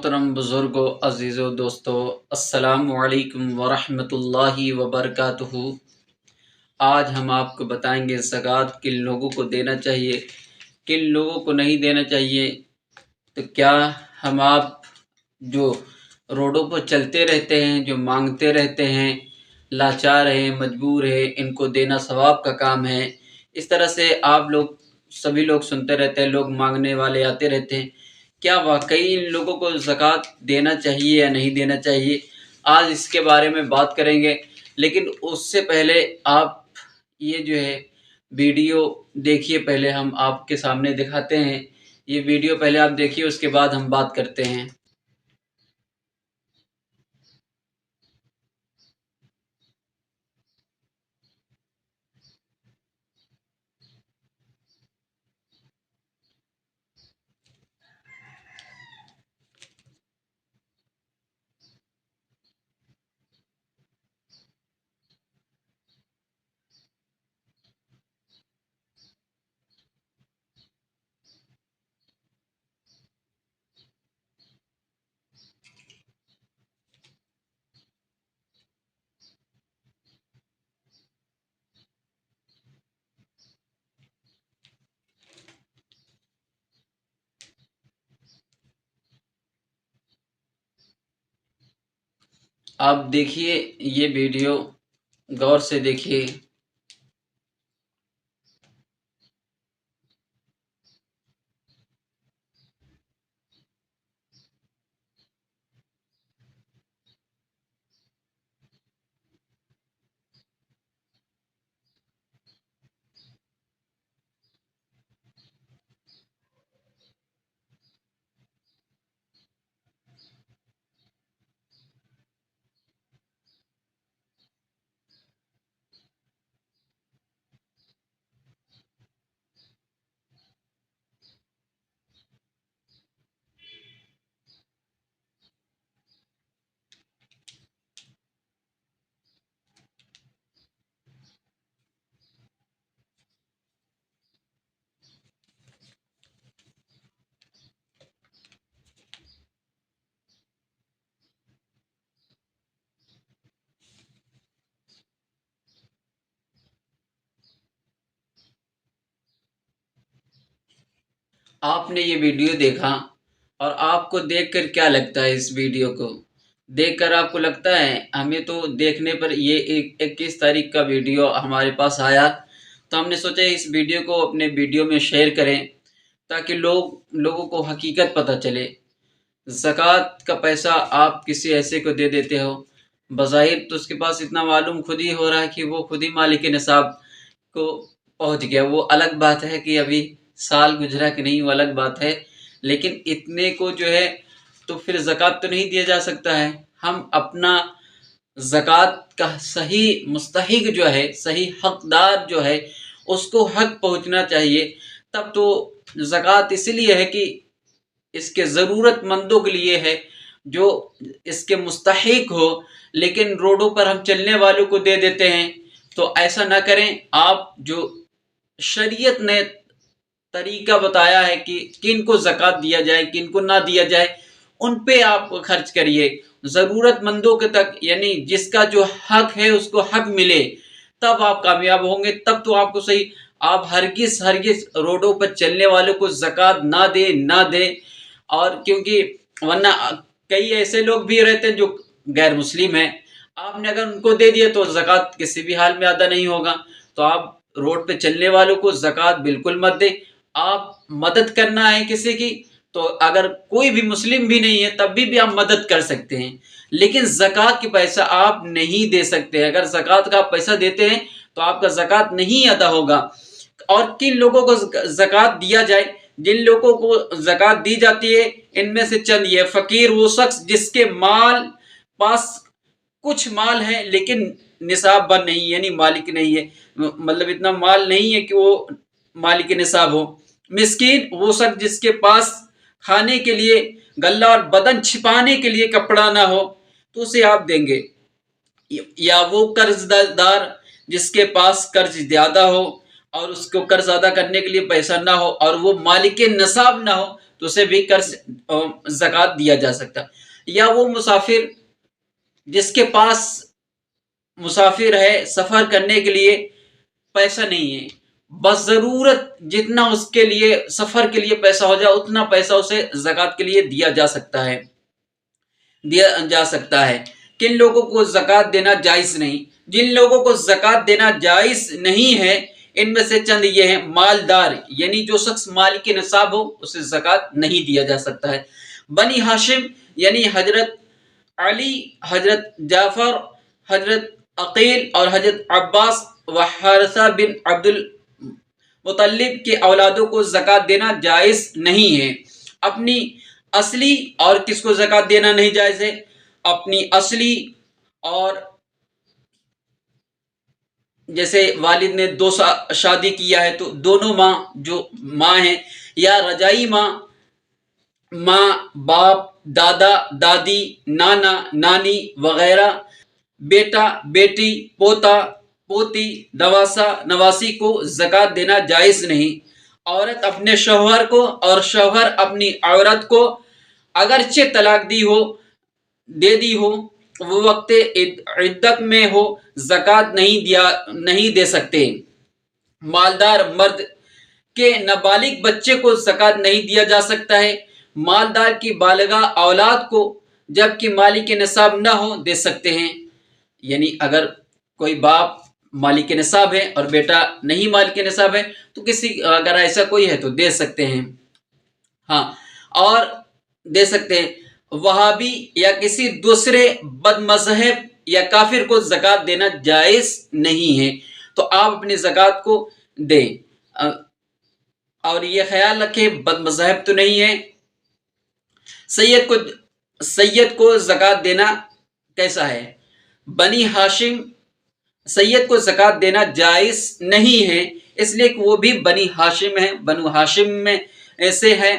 मोहतरम बुज़ुर्गों, अज़ीज़ों, दोस्तों, अस्सलामु अलैकुम वरहमतुल्लाहि वबरकातुहू। आज हम आपको बताएंगे ज़कात किन लोगों को देना चाहिए, किन लोगों को नहीं देना चाहिए। तो क्या हम आप जो रोडों पर चलते रहते हैं, जो मांगते रहते हैं, लाचार हैं, मजबूर हैं, इनको देना सवाब का काम है। इस तरह से आप लोग सभी लोग सुनते रहते हैं, लोग मांगने वाले आते रहते हैं। क्या वाकई इन लोगों को ज़कात देना चाहिए या नहीं देना चाहिए, आज इसके बारे में बात करेंगे। लेकिन उससे पहले आप ये जो है वीडियो देखिए, पहले हम आपके सामने दिखाते हैं। ये वीडियो पहले आप देखिए, उसके बाद हम बात करते हैं। आप देखिए ये वीडियो, गौर से देखिए। आपने ये वीडियो देखा और आपको देखकर क्या लगता है? इस वीडियो को देखकर आपको लगता है, हमें तो देखने पर ये 21 तारीख का वीडियो हमारे पास आया, तो हमने सोचा इस वीडियो को अपने वीडियो में शेयर करें ताकि लोगों को हकीकत पता चले। ज़कात का पैसा आप किसी ऐसे को दे देते हो, बज़ाहिर तो उसके पास इतना मालूम खुद ही हो रहा है कि वो खुद ही मालिक निसाब को पहुंच गया। वो अलग बात है कि अभी साल गुजरा कि नहीं, वो अलग बात है। लेकिन इतने को जो है तो फिर ज़कात तो नहीं दिया जा सकता है। हम अपना ज़कात का सही मुस्तहिक जो है, सही हकदार जो है, उसको हक पहुंचना चाहिए। तब तो ज़कात इसलिए है कि इसके ज़रूरतमंदों के लिए है, जो इसके मुस्तहिक हो। लेकिन रोडों पर हम चलने वालों को दे देते हैं, तो ऐसा ना करें। आप जो शरीयत ने तरीका बताया है कि किन को ज़कात दिया जाए, किन को ना दिया जाए, उन पे आप खर्च करिए ज़रूरतमंदों के तक, यानी जिसका जो हक है उसको हक मिले, तब आप कामयाब होंगे। तब तो आपको सही। आप हरगिज़ हरगिज़ रोडों पर चलने वालों को ज़कात ना दे। और क्योंकि वरना कई ऐसे लोग भी रहते हैं जो गैर मुस्लिम हैं, आपने अगर उनको दे दिया तो ज़कात किसी भी हाल में अदा नहीं होगा। तो आप रोड पे चलने वालों को ज़कात बिल्कुल मत दें। आप मदद करना है किसी की, तो अगर कोई भी मुस्लिम भी नहीं है तब भी आप मदद कर सकते हैं, लेकिन ज़कात की पैसा आप नहीं दे सकते। अगर ज़कात का आप पैसा देते हैं तो आपका ज़कात नहीं अदा होगा। और किन लोगों को ज़कात दिया जाए? जिन लोगों को ज़कात दी जाती है इनमें से चंद ये: फ़कीर, वो शख्स जिसके पास कुछ माल है लेकिन निसाब नहीं, यानी मालिक नहीं है, मतलब इतना माल नहीं है कि वो मालिक निसाब हो। मिस्कीन, वो शख्स जिसके पास खाने के लिए गल्ला और बदन छिपाने के लिए कपड़ा ना हो, तो उसे आप देंगे। या वो कर्जदार जिसके पास कर्ज ज्यादा हो और उसको कर्ज अदा करने के लिए पैसा ना हो और वो मालिक नसाब ना हो, تو उसे भी कर्ज ज़कात दिया जा सकता। या वो मुसाफिर जिसके पास मुसाफिर है, सफ़र करने के लिए पैसा नहीं है, बस ज़रूरत जितना उसके लिए सफ़र के लिए पैसा हो जाए उतना पैसा उसे ज़कात के लिए दिया जा सकता है। किन लोगों को ज़कात देना जायज़ नहीं? जिन लोगों को ज़कात देना जायज़ नहीं है इनमें से चंद ये हैं। मालदार, यानी जो शख्स माल के निसाब हो उसे ज़कात नहीं दिया जा सकता है। बनी हाशिम, यानी हजरत अली, हजरत जाफर, हजरत अकील और हजरत अब्बास व हारिसा बिन अब्दुल मुतल्लिब के औलादों को ज़कात देना जायज़ नहीं है। अपनी असली, और किसको ज़कात देना नहीं जायज़ है? अपनी असली, और जैसे वालिद ने दो शादी किया है तो दोनों माँ, जो माँ हैं, या रजाई माँ, माँ बाप, दादा दादी, नाना नानी वगैरह, बेटा बेटी, पोता पोती, नवासा नवासी को ज़कात देना जायज़ नहीं। औरत अपने शौहर को और शौहर अपनी औरत को अगरचे तलाक दे दी हो, वो वक्त इद्दत में हो, ज़कात नहीं दे सकते। मालदार मर्द के नाबालिग बच्चे को ज़कात नहीं दिया जा सकता है। मालदार की बालिगा औलाद को जबकि मालिक निसाब न हो दे सकते हैं। यानी अगर कोई बाप मालिक निसाब है और बेटा नहीं मालिक निसाब है तो अगर ऐसा कोई है तो दे सकते हैं। हाँ, और दे सकते हैं। वहाबी या किसी दूसरे बदमज़हब या काफिर को ज़कात देना जायज़ नहीं है, तो आप अपनी ज़कात को दें। और ये ख्याल रखें बदमज़हब तो नहीं है। सैयद को ज़कात देना कैसा है? बनी हाशिम सैयद को ज़कात देना जायज़ नहीं है, इसलिए कि वो भी बनी हाशिम है, बनु हाशिम में ऐसे है।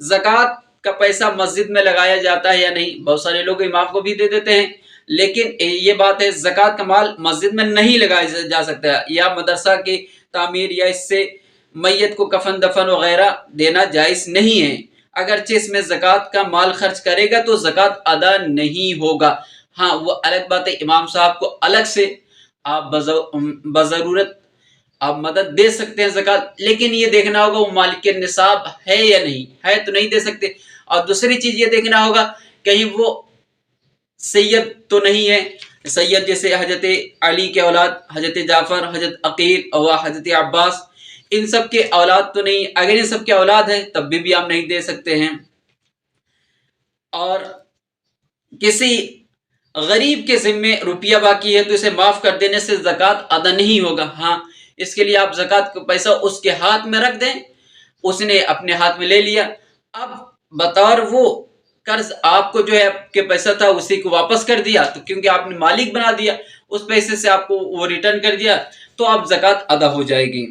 ज़कात का पैसा मस्जिद में लगाया जाता है या नहीं? बहुत सारे लोग इमाम को भी दे देते हैं, लेकिन ये बात है ज़कात का माल मस्जिद में नहीं लगाया जा सकता, या मदरसा की तामीर या इससे मैयत को कफन दफन वगैरह देना जायज़ नहीं है। अगरचे इसमें ज़कात का माल खर्च करेगा तो ज़कात अदा नहीं होगा। हाँ, वो अलग बात है, इमाम साहब को अलग से आप बज़रूरत आप मदद दे सकते हैं ज़कात, लेकिन ये देखना होगा वो मालिक निसाब है या नहीं है, तो नहीं दे सकते। और दूसरी चीज़ ये देखना होगा कहीं वो सैयद तो नहीं है। सैयद जैसे हजरत अली के औलाद, हजरत जाफर, हजरत अकील और हजरत अब्बास, इन सब के औलाद तो नहीं। अगर इन सब के औलाद है तब भी आप नहीं दे सकते हैं। और किसी गरीब के ज़िम्मे रुपया बाकी है तो इसे माफ़ कर देने से ज़कात अदा नहीं होगा। हाँ, इसके लिए आप ज़कात का पैसा उसके हाथ में रख दें, उसने अपने हाथ में ले लिया, अब बतौर वो कर्ज आपको जो है आपके पैसा था उसी को वापस कर दिया, तो क्योंकि आपने मालिक बना दिया, उस पैसे से आपको वो रिटर्न कर दिया, तो आप ज़कात अदा हो जाएगी।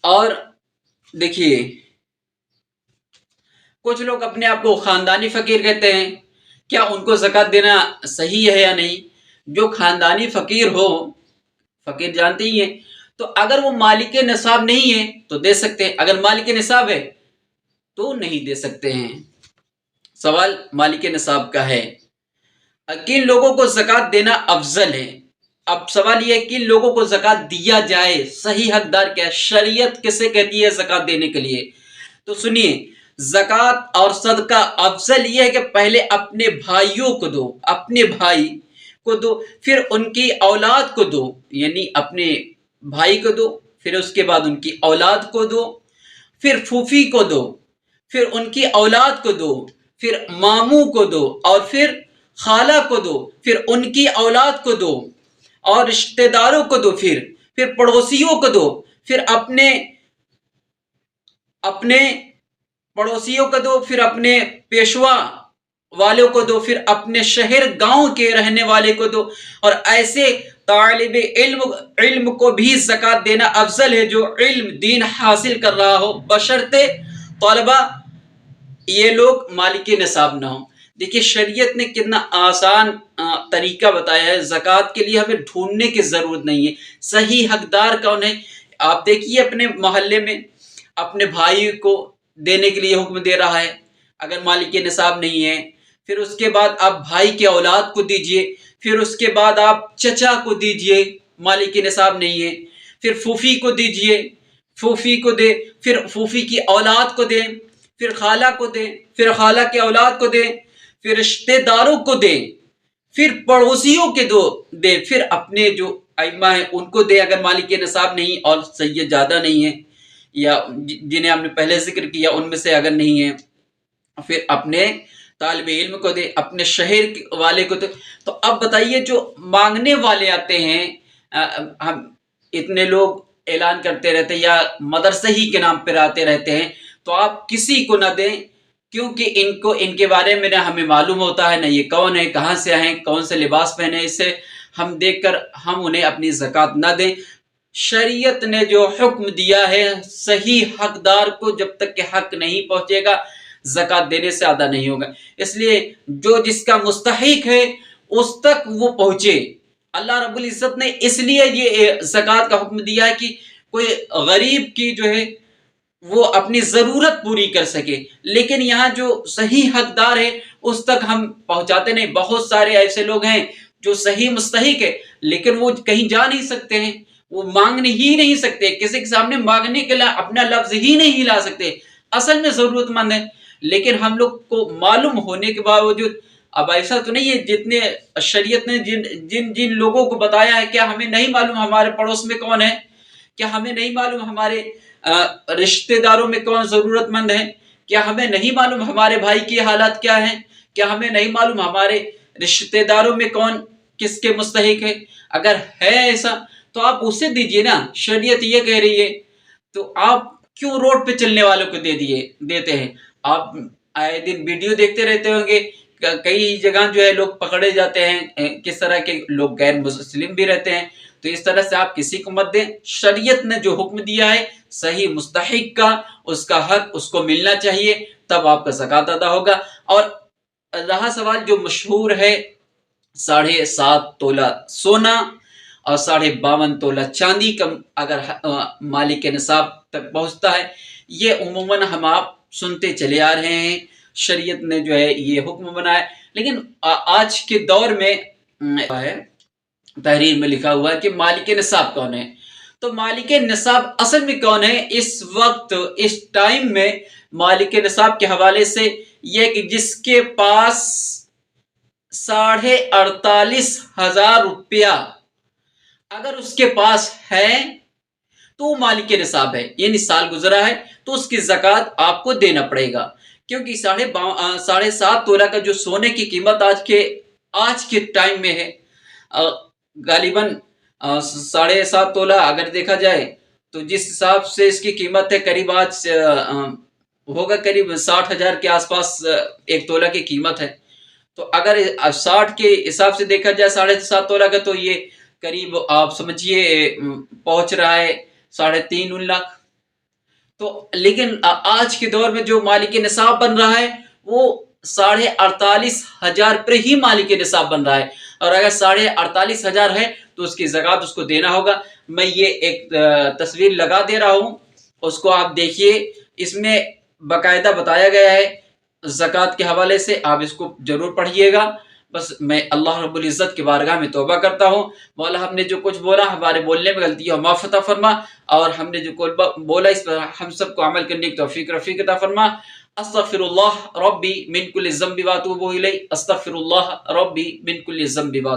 और देखिए, कुछ लोग अपने आप को ख़ानदानी फ़कीर कहते हैं, क्या उनको ज़कात देना सही है या नहीं? जो ख़ानदानी फ़कीर हो, फ़कीर जानते ही हैं, तो अगर वो मालिक निसाब नहीं है तो दे सकते हैं, अगर मालिक निसाब है तो नहीं दे सकते हैं। सवाल मालिक निसाब का है। किन लोगों को ज़कात देना अफजल है? अब सवाल ये है किन लोगों को ज़कात दिया जाए, सही हकदार क्या है, शरीयत किसे कहती है ज़कात देने के लिए? तो सुनिए, ज़कात और सदका अफजल ये है कि पहले अपने भाइयों को दो, अपने भाई को दो, फिर उनकी औलाद को दो, यानी अपने भाई को दो, फिर उसके बाद उनकी औलाद को दो, फिर फूफी को दो, फिर उनकी औलाद को दो, फिर मामू को दो, और फिर खाला को दो, फिर उनकी औलाद को दो, और रिश्तेदारों को दो, फिर पड़ोसियों को दो, फिर अपने पड़ोसियों को दो, फिर अपने पेशवा वालों को दो, फिर अपने शहर गांव के रहने वाले को दो, और ऐसे तालिब इल्म को भी ज़कात देना अफजल है जो इल्म दीन हासिल कर रहा हो, बशर्ते तलबा ये लोग मालिक निसाब ना हो। देखिए, शरीयत ने कितना आसान तरीका बताया है, ज़कात के लिए हमें ढूंढने की ज़रूरत नहीं है। सही हकदार कौन है? आप देखिए अपने मोहल्ले में अपने भाई को دینے کے لیے حکم دے رہا ہے اگر مالک نصاب نہیں ہے. پھر اس کے بعد آپ بھائی کے اولاد کو دیجئے. پھر اس کے بعد آپ چچا کو دیجئے مالک نصاب نہیں ہے. پھر پھوپھی کو دیجئے، پھوپھی کو دے، پھر پھوپھی کی اولاد کو دیں، پھر خالہ کو دیں، پھر خالہ کے اولاد کو دیں، پھر رشتے داروں کو دیں، پھر پڑوسیوں کے دیں، پھر اپنے جو ائمہ ہیں ان کو دیں اگر مالک نصاب نہیں اور سید زیادہ نہیں ہے یا جنہیں ہم نے پہلے ذکر کیا ان میں سے اگر نہیں ہے، پھر اپنے طالب علم کو دے، اپنے شہر والے کو دے. تو اب بتائیے جو مانگنے والے آتے ہیں، ہم اتنے لوگ اعلان کرتے رہتے ہیں یا مدرسے ہی کے نام پر آتے رہتے ہیں، تو آپ کسی کو نہ دیں کیونکہ ان کے بارے میں نہ ہمیں معلوم ہوتا ہے نہ یہ کون ہے، کہاں سے آئے ہیں، کون سے لباس پہنے، اس سے ہم دیکھ کر ہم انہیں اپنی زکوٰۃ نہ دیں. شریعت نے جو حکم دیا ہے صحیح حقدار کو جب تک کہ حق نہیں پہنچے گا زکوٰۃ دینے سے ادا نہیں ہوگا. اس لیے جو جس کا مستحق ہے اس تک وہ پہنچے. اللہ رب العزت نے اس لیے یہ زکوٰۃ کا حکم دیا ہے کہ کوئی غریب کی جو ہے وہ اپنی ضرورت پوری کر سکے. لیکن یہاں جو صحیح حقدار ہے اس تک ہم پہنچاتے نہیں. بہت سارے ایسے لوگ ہیں جو صحیح مستحق ہے لیکن وہ کہیں جا نہیں سکتے ہیں، وہ مانگنے ہی نہیں سکتے، کسی کے سامنے مانگنے کے لیے اپنا لفظ ہی نہیں لا سکتے. اصل میں ضرورت مند ہے لیکن ہم لوگ کو معلوم ہونے کے باوجود، اب ایسا تو نہیں ہے جتنے شریعت نے جن لوگوں کو بتایا ہے، کیا ہمیں نہیں معلوم ہمارے پڑوس میں کون ہے؟ کیا ہمیں نہیں معلوم ہمارے رشتہ داروں میں کون ضرورت مند ہے؟ کیا ہمیں نہیں معلوم ہمارے بھائی کی حالات کیا ہیں؟ کیا ہمیں نہیں معلوم ہمارے رشتہ داروں میں کون کس کے مستحق ہے؟ اگر ہے ایسا تو آپ اسے دیجئے نا. شریعت یہ کہہ رہی ہے تو آپ کیوں روڈ پہ چلنے والوں کو دیتے ہیں؟ آپ آئے دن ویڈیو دیکھتے رہتے ہوں گے، کئی جگہ جو ہے لوگ پکڑے جاتے ہیں، کس طرح کے لوگ غیر مسلم بھی رہتے ہیں. تو اس طرح سے آپ کسی کو مت دیں. شریعت نے جو حکم دیا ہے صحیح مستحق کا، اس کا حق اس کو ملنا چاہیے، تب آپ کا زکوٰۃ ادا ہوگا. اور رہا سوال جو مشہور ہے 7.5 تولہ سونا اور 52.5 تولہ چاندی کا اگر مالک نصاب تک پہنچتا ہے، یہ عموماً ہم آپ سنتے چلے آ رہے ہیں. شریعت نے جو ہے یہ حکم بنایا. لیکن آج کے دور میں تحریر میں لکھا ہوا ہے کہ مالک نصاب کون ہے. تو مالک نصاب اصل میں کون ہے؟ اس وقت اس ٹائم میں مالک نصاب کے حوالے سے یہ کہ جس کے پاس 48,500 روپیہ اگر اس کے پاس ہے تو وہ مالک نصاب ہے، یعنی سال گزرا ہے تو اس کی زکوٰۃ آپ کو دینا پڑے گا. کیونکہ 7.5 تولہ کا جو سونے کی قیمت آج کے ٹائم میں ہے، غالباً 7.5 تولہ اگر دیکھا جائے تو جس حساب سے اس کی قیمت ہے قریب آج ہوگا قریب 60,000 کے آس پاس ایک تولہ کی قیمت ہے. تو اگر 60 کے حساب سے دیکھا جائے 7.5 تولہ کا تو یہ قریب آپ سمجھیے پہنچ رہا ہے 3.5 لاکھ. تو لیکن آج کے دور میں جو مالک نصاب بن رہا ہے وہ 48,500 پر ہی مالک نصاب بن رہا ہے. اور اگر 48,500 ہے تو اس کی زکوٰۃ اس کو دینا ہوگا. میں یہ ایک تصویر لگا دے رہا ہوں، اس کو آپ دیکھیے، اس میں باقاعدہ بتایا گیا ہے زکوٰۃ کے حوالے سے. آپ اس کو ضرور پڑھیے گا. بس میں اللہ رب العزت کی بارگاہ میں توبہ کرتا ہوں، مولا ہم نے جو کچھ بولا ہمارے بولنے میں غلطی ہے معاف عطا فرما، اور ہم نے جو بولا اس پر ہم سب کو عمل کرنے کی توفیق رفیق عطا فرما. استغفر اللہ ربی من کل ذنب واتوب الیہ. استغفر اللہ ربی من کل ذنب واتوب